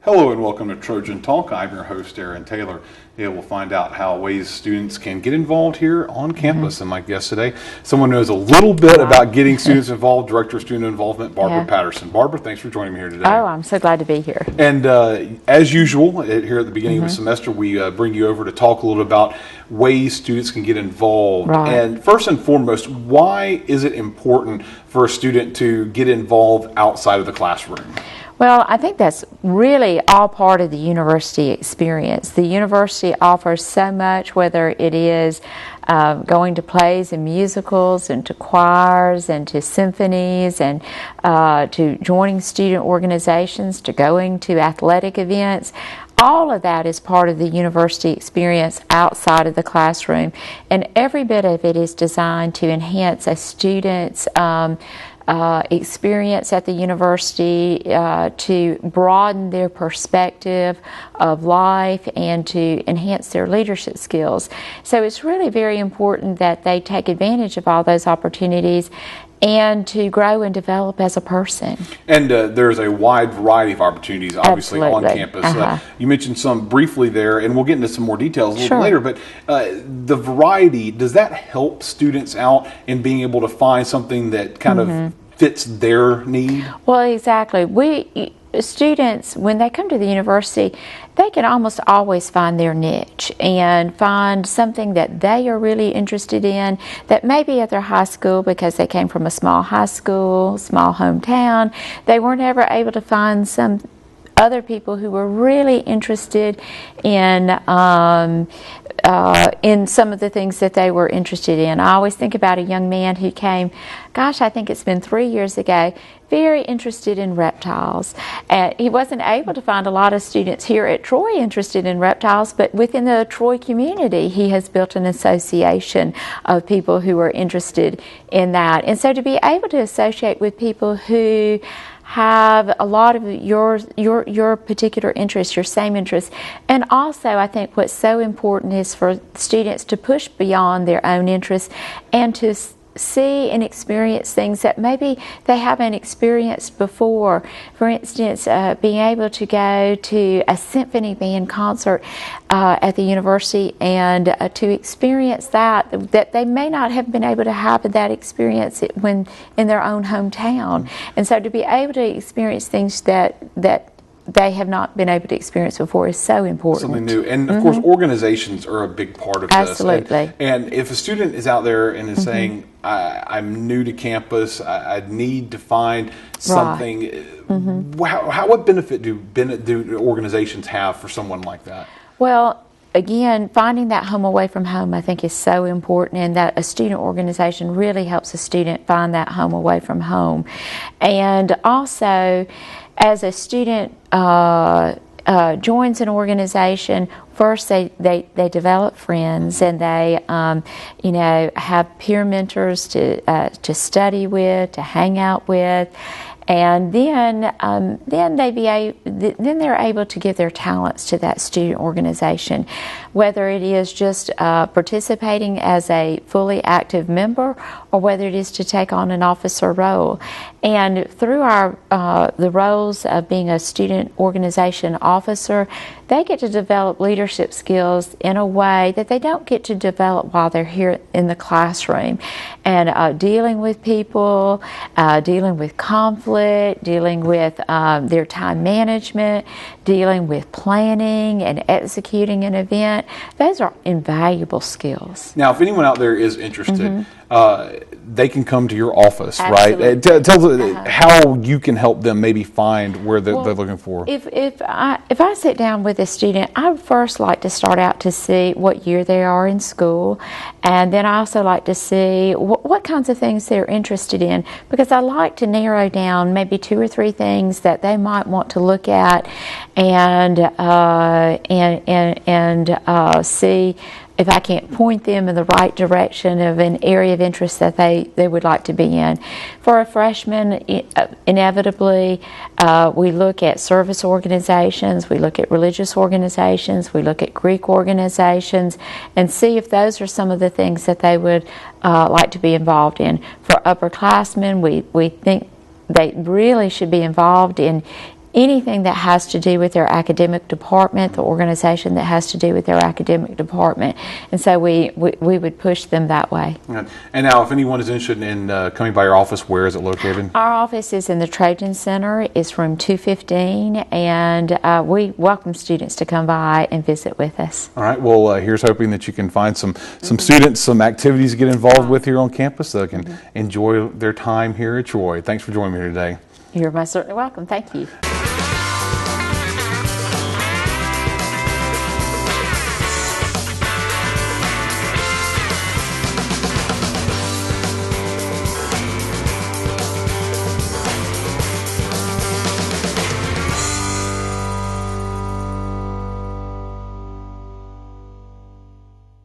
Hello and welcome to Trojan Talk. I'm your host, Aaron Taylor. Today we'll find out how ways students can get involved here on campus. And my guest today, someone who knows a little bit about getting students involved, Director of Student Involvement, Barbara Patterson. Barbara, thanks for joining me here today. Oh, I'm so glad to be here. And as usual, here at the beginning of the semester, we bring you over to talk a little about ways students can get involved. Right. And first and foremost, why is it important for a student to get involved outside of the classroom? Well, I think that's really all part of the university experience. The university offers so much, whether it is going to plays and musicals and to choirs and to symphonies and to joining student organizations, to going to athletic events. All of that is part of the university experience outside of the classroom, and every bit of it is designed to enhance a student's experience at the university, to broaden their perspective of life and to enhance their leadership skills. So it's really very important that they take advantage of all those opportunities and to grow and develop as a person. And there's a wide variety of opportunities, obviously, Absolutely. on campus. You mentioned some briefly there, and we'll get into some more details a little bit later, but the variety, does that help students out in being able to find something that kind of fits their need? Well, exactly. Students, when they come to the university, they can almost always find their niche and find something that they are really interested in that maybe at their high school, because they came from a small high school, small hometown, they weren't ever able to find some other people who were really interested in some of the things that they were interested in. I always think about a young man who came, gosh, I think it's been 3 years ago, very interested in reptiles. He wasn't able to find a lot of students here at Troy interested in reptiles, but within the Troy community, he has built an association of people who are interested in that. And so to be able to associate with people who have a lot of your particular interests, your same interests. And also, I think what's so important is for students to push beyond their own interests and to see and experience things that maybe they haven't experienced before. For instance, being able to go to a symphony band concert at the university and to experience that they may not have been able to have that experience when in their own hometown. And so to be able to experience things that they have not been able to experience before is so important. Something new. And of course, organizations are a big part of this. Absolutely. And if a student is out there and is saying, I'm new to campus, I need to find something, what benefit do organizations have for someone like that? Well, again, finding that home away from home, I think, is so important, and that a student organization really helps a student find that home away from home. And also, as a student joins an organization, first they develop friends, and they have peer mentors to study with, to hang out with. And then they're able to give their talents to that student organization, whether it is just participating as a fully active member, or whether it is to take on an officer role. And through the roles of being a student organization officer, they get to develop leadership skills in a way that they don't get to develop while they're here in the classroom. And dealing with people, dealing with conflict, dealing with their time management, dealing with planning and executing an event, those are invaluable skills. Now, if anyone out there is interested, they can come to your office, Absolutely. right? Tell us how you can help them maybe find where they're looking for. If I sit down with a student, I would first like to start out to see what year they are in school, and then I also like to see what kinds of things they're interested in, because I like to narrow down maybe 2 or 3 things that they might want to look at and see if I can't point them in the right direction of an area of interest that they would like to be in. For a freshman, inevitably, we look at service organizations, we look at religious organizations, we look at Greek organizations, and see if those are some of the things that they would like to be involved in. For upperclassmen, we think they really should be involved in anything that has to do with their academic department, the organization that has to do with their academic department. And so we would push them that way. And now, if anyone is interested in coming by your office, where is it located? Our office is in the Trojan Center. It's room 215, and we welcome students to come by and visit with us. All right. Well, here's hoping that you can find some students, some activities to get involved with here on campus so they can enjoy their time here at Troy. Thanks for joining me here today. You're most certainly welcome. Thank you.